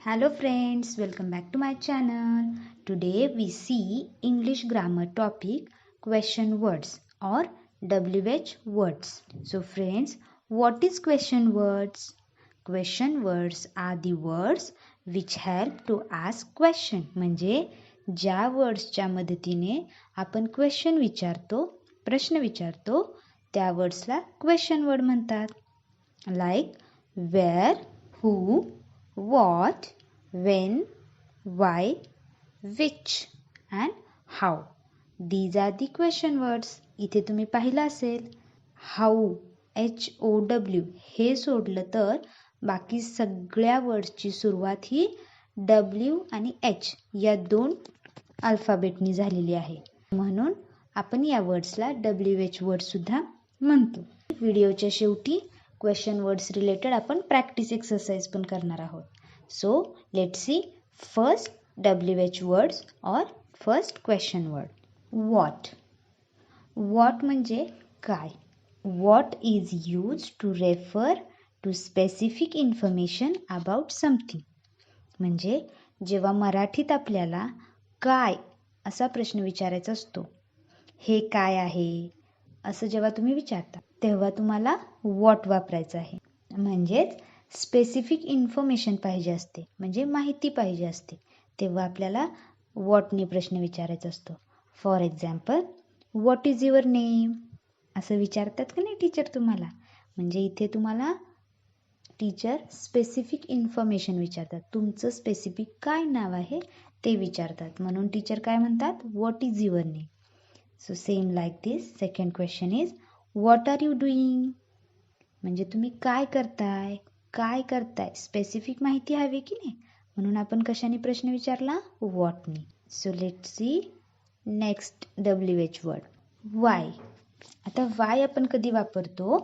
Hello friends, welcome back to my channel. Today we see English grammar topic question words or WH words. So friends, what is question words? Question words are the words which help to ask question. म्हणजे ज्या वर्ड्सच्या मदतीने आपण question विचारतो, प्रश्न विचारतो, त्या वर्ड्सला question word म्हणतात. Like where, who, what, when, why, which and how. These are the question words. इथे तुम्ही पाहिलं असेल how, HOW हे सोडलं तर बाकी सगळ्या वर्ड्सची सुरुवात ही W आणि H या दोन अल्फाबेटनी झालेली आहे. म्हणून आपण या वर्ड्सला WH वर्ड सुद्धा म्हणतो. व्हिडिओच्या शेवटी क्वेश्चन वर्ड्स रिलेटेड आपण प्रॅक्टिस एक्सरसाइज पण करणार आहोत. So let's see first WH words or first question word. What. What म्हणजे काय? What is used to refer to specific information about something. म्हणजे जेव्हा मराठीत आपल्याला काय असा प्रश्न विचारायचा असतो, हे काय आहे असं जेव्हा तुम्ही विचारता तेव्हा तुम्हाला what वापरायचं आहे. म्हणजेच स्पेसिफिक इन्फॉर्मेशन पाहिजे असते, म्हणजे माहिती पाहिजे असते, तेव्हा आपल्याला वॉटने प्रश्न विचारायचा असतो. For example, what is your name असं विचारतात का नाही टीचर तुम्हाला. म्हणजे इथे तुम्हाला टीचर स्पेसिफिक इन्फॉर्मेशन विचारतात, तुमचं स्पेसिफिक काय नाव आहे ते विचारतात. म्हणून टीचर काय म्हणतात, what is your name. So same like this second question is what are you doing. म्हणजे तुम्ही काय करताय, काय करताय, स्पेसिफिक माहिती हवी की नाही, म्हणून आपण कशाने प्रश्न विचारला, व्हॉटने. So let's see next WH word why. आता वाय आपण कधी वापरतो,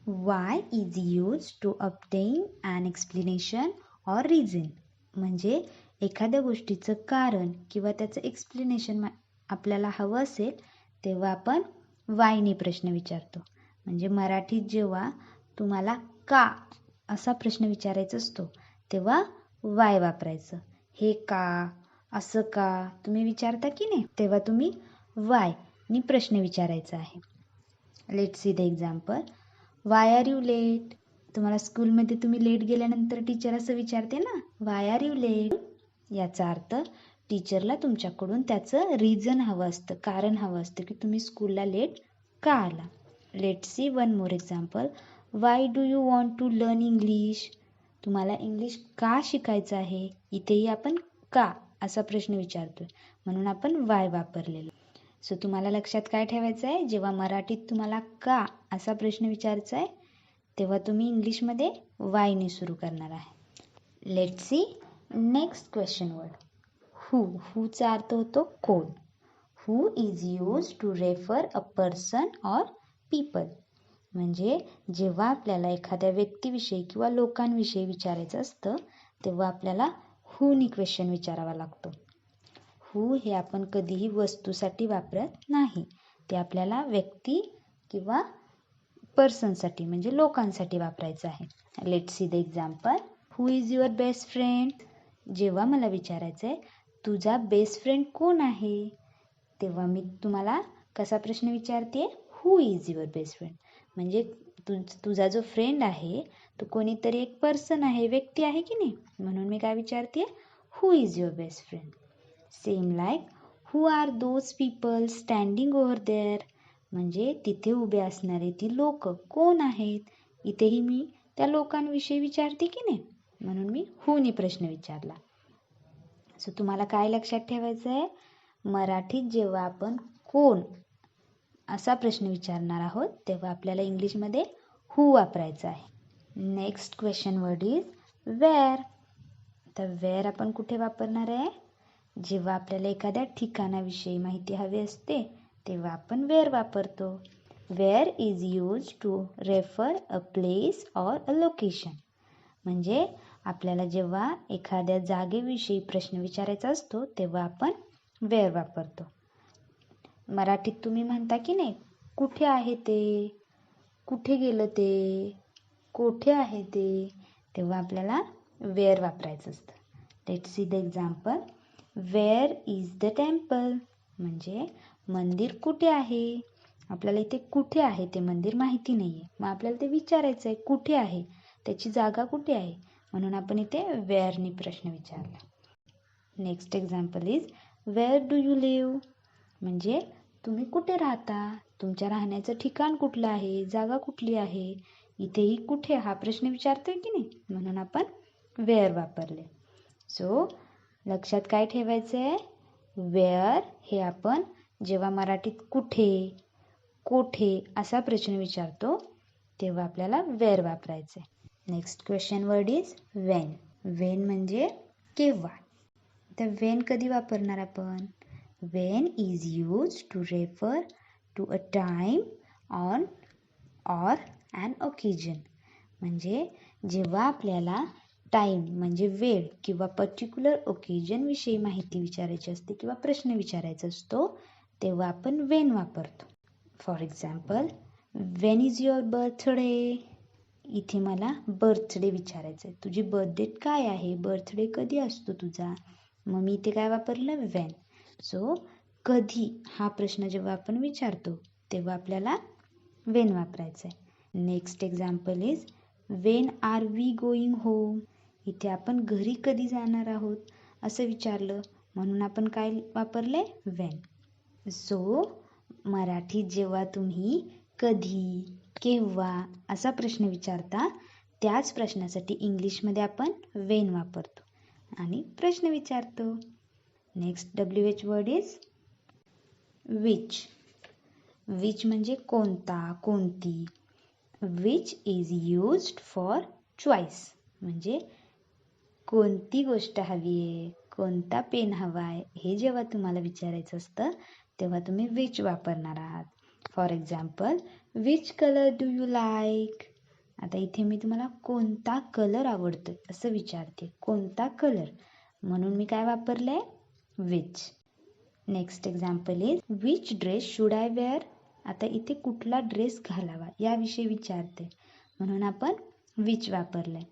why is use to obtain an explanation or reason. म्हणजे एखाद्या गोष्टीचं कारण किंवा त्याचं एक्सप्लेनेशन आपल्याला हवं असेल तेव्हा आपण वायने प्रश्न विचारतो. म्हणजे मराठीत जेव्हा तुम्हाला का असा प्रश्न विचारायचा असतो तेव्हा वाय वापरायचं. हे का, असं का तुम्ही विचारता की नाही, तेव्हा तुम्ही वाय नी प्रश्न विचारायचा आहे. Let's see the example. Why are you late. तुम्हाला स्कूलमध्ये तुम्ही लेट गेल्यानंतर टीचर असं विचारते ना, वाय आर यू लेट. याचा अर्थ टीचरला तुमच्याकडून त्याचं रिझन हवं असतं, कारण हवं असतं की तुम्ही स्कूलला लेट का आला. Let's see one more example. Why do you want to learn English. तुम्हाला इंग्लिश का शिकायचं आहे. इथेही आपण का असा प्रश्न विचारतोय, म्हणून आपण वाय वापरलेला. सो तुम्हाला लक्षात काय ठेवायचं आहे, जेव्हा मराठीत तुम्हाला का असा प्रश्न विचारायचा आहे तेव्हा तुम्ही इंग्लिशमध्ये वायने सुरू करणार आहे. Let's see next question word who. हूचा अर्थ होतो कोण. Who is use to refer a person or people. म्हणजे जेव्हा आपल्याला एखाद्या व्यक्तीविषयी किंवा लोकांविषयी विचारायचं असतं तेव्हा आपल्याला हूनी क्वेश्चन विचारावा लागतो. हू हे आपण कधीही वस्तूसाठी वापरत नाही, ते आपल्याला व्यक्ती किंवा पर्सनसाठी म्हणजे लोकांसाठी वापरायचं आहे. Let's see the example. Who is your best friend. जेव्हा मला विचारायचं आहे तुझा बेस्ट फ्रेंड कोण आहे तेव्हा मी तुम्हाला कसा प्रश्न विचारते, who is your best friend. म्हणजे तुझा जो फ्रेंड आहे तो कोणीतरी एक पर्सन आहे, व्यक्ती आहे की नाही, म्हणून मी काय विचारते, who is your best friend. Same like who are those people standing over there. म्हणजे तिथे उभे असणारे ती लोक कोण आहेत. इथेही मी त्या लोकांविषयी विचारते की नाही, म्हणून मी हूनी प्रश्न विचारला. सो तुम्हाला काय लक्षात ठेवायचं आहे, मराठीत जेव्हा आपण कोण असा प्रश्न विचारणार आहोत तेव्हा आपल्याला इंग्लिशमध्ये हू वापरायचं आहे. Next question word is where. तर वेअर आपण कुठे वापरणार आहे, जेव्हा आपल्याला एखाद्या ठिकाणाविषयी माहिती हवी असते तेव्हा आपण वेअर वापरतो. Where is use to refer a place or a location. म्हणजे आपल्याला जेव्हा एखाद्या जागेविषयी प्रश्न विचारायचा असतो तेव्हा आपण वेअर वापरतो. मराठीत तुम्ही म्हणता की नाही, कुठे आहे ते, कुठे गेलं ते, कोठे आहे ते, तेव्हा आपल्याला वेअर वापरायचं असतं. Let's see the example. Where is the temple? म्हणजे मंदिर कुठे आहे? आपल्याला इथे कुठे आहे ते मंदिर माहिती नाहीये, मग आपल्याला ते विचारायचं आहे कुठे आहे, त्याची जागा कुठे आहे, म्हणून आपण इथे वेअरनी प्रश्न विचारला. Next example is where do you live? म्हणजे तुम्ही कुठे राहता, तुमच्या राहण्याचं ठिकाण कुठलं आहे, जागा कुठली आहे. इथेही कुठे हा प्रश्न विचारतोय की नाही, म्हणून आपण वेअर वापरले. सो लक्षात काय ठेवायचं आहे, वेअर हे आपण जेव्हा मराठीत कुठे, कोठे असा प्रश्न विचारतो तेव्हा आपल्याला वेअर वापरायचं आहे. Next question word is when. When म्हणजे केव्हा. तर वेन कधी वापरणार आपण? When is use to refer to a time on or an occasion. म्हणजे जेव्हा आपल्याला टाईम म्हणजे वेळ किंवा पर्टिक्युलर ओकेजनविषयी माहिती विचारायची असते किंवा प्रश्न विचारायचा असतो तेव्हा आपण वेन वापरतो. For example, Wien is your birthday? इथे मला बर्थडे विचारायचं आहे, तुझी बर्थ डेट काय आहे, बर्थडे कधी असतो तुझा, मग मी इथे काय वापरलं, वेन. सो कधी हा प्रश्न जेव्हा आपण विचारतो तेव्हा आपल्याला वेन वापरायचं आहे. Next example is when are we going home? इथे आपण घरी कधी जाणार आहोत असं विचारलं म्हणून आपण काय वापरले, वेन. सो मराठीत जेव्हा तुम्ही कधी, केव्हा असा प्रश्न विचारता त्याच प्रश्नासाठी इंग्लिशमध्ये आपण वेन वापरतो आणि प्रश्न विचारतो. Next WH word is which. Which म्हणजे कोणता, कोणती. Which is used for choice. म्हणजे कोणती गोष्ट हवी आहे, कोणता पेन हवा आहे, हे जेव्हा तुम्हाला विचारायचं असतं तेव्हा तुम्ही विच वापरणार आहात. For example, which colour do you like? आता इथे मी तुम्हाला कोणता कलर आवडतोय असं विचारते, कोणता कलर, म्हणून मी काय वापरलंय, which. Next example is which dress should I wear? आता इथे कुठला ड्रेस घालावा याविषयी विचारते म्हणून आपण विच वापरलंय.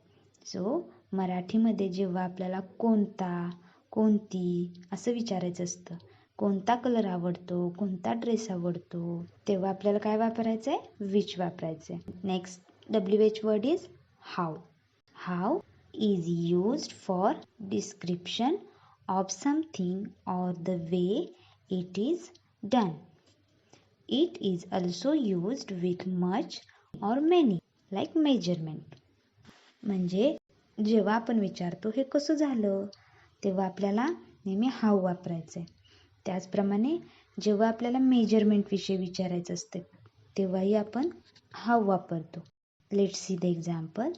सो मराठीमध्ये जेव्हा आपल्याला कोणता, कोणती असं विचारायचं असतं, कोणता कलर आवडतो, कोणता ड्रेस आवडतो, तेव्हा आपल्याला काय वापरायचं आहे, विच वापरायचं आहे. Next WH word is how. How is used for description of something or the way it is done. It is also used with much or many like measurement. म्हणजे जेव्हा आपण विचारतो हे कसं झालं तेव्हा आपल्याला नेहमी हाऊ वापरायचं आहे. त्याचप्रमाणे जेव्हा आपल्याला मेजरमेंट विषयी विचारायचं असतं तेव्हाही आपण हाऊ वापरतो. Let's see the example.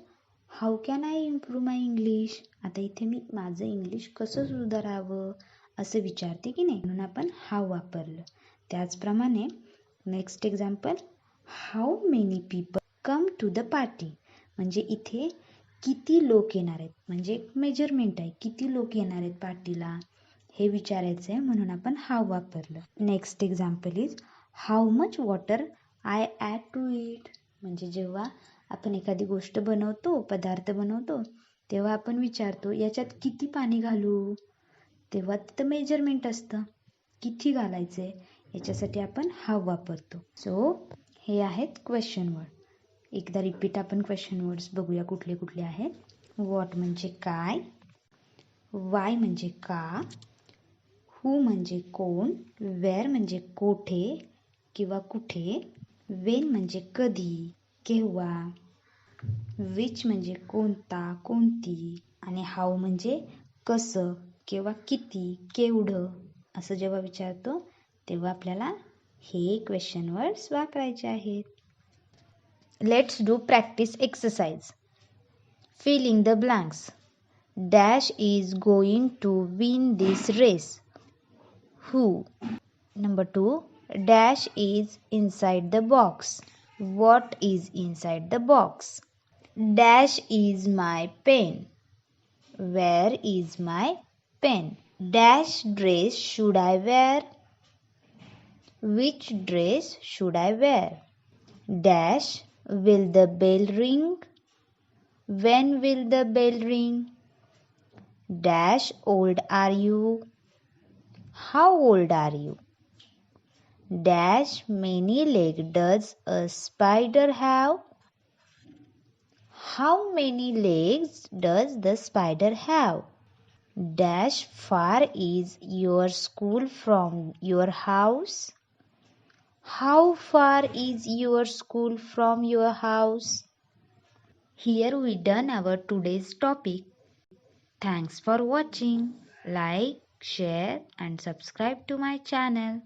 How can I improve my English? आता इथे मी माझं इंग्लिश कसं सुधारावं असं विचारते की नाही, म्हणून आपण हाऊ वापरलं. त्याचप्रमाणे next example, how many people come to the party? म्हणजे इथे किती लोक येणार आहेत, म्हणजे मेजरमेंट आहे, किती लोक येणार आहेत पार्टीला हे विचारायचं आहे म्हणून आपण हाऊ वापरलं. Next example is how much water I add to it? म्हणजे जेव्हा आपण एखादी गोष्ट बनवतो, पदार्थ बनवतो तेव्हा आपण विचारतो याच्यात किती पाणी घालू, तेव्हा तिथं मेजरमेंट असतं, किती घालायचे याच्यासाठी आपण हाऊ वापरतो. सो हे आहेत क्वेश्चन वर्ड. एकदा रिपीट आपण क्वेश्चन वर्ड्स बघूया कुठले कुठले आहेत. व्हॉट म्हणजे काय, वाय म्हणजे का, हू म्हणजे कोण, वेअर म्हणजे कोठे किंवा कुठे, वेन म्हणजे कधी, केव्हा, विच म्हणजे कोणता, कोणती, आणि हाऊ म्हणजे कसं किंवा किती, केवढं असं जेव्हा विचारतो तेव्हा आपल्याला हे क्वेश्चन वर्ड्स वापरायचे आहेत. Let's do practice exercise. Fill in the blanks. Dash is going to win this race. Who. Number 2. Dash is inside the box. What is inside the box? Dash is my pen. Where is my pen? Dash dress should I wear? Which dress should I wear? Dash will the bell ring? When will the bell ring? Dash old are you? How old are you? Dash many legs does a spider have? How many legs does the spider have? Dash far is your school from your house? How far is your school from your house? Here we done our today's topic. Thanks for watching. Like, share and subscribe to my channel.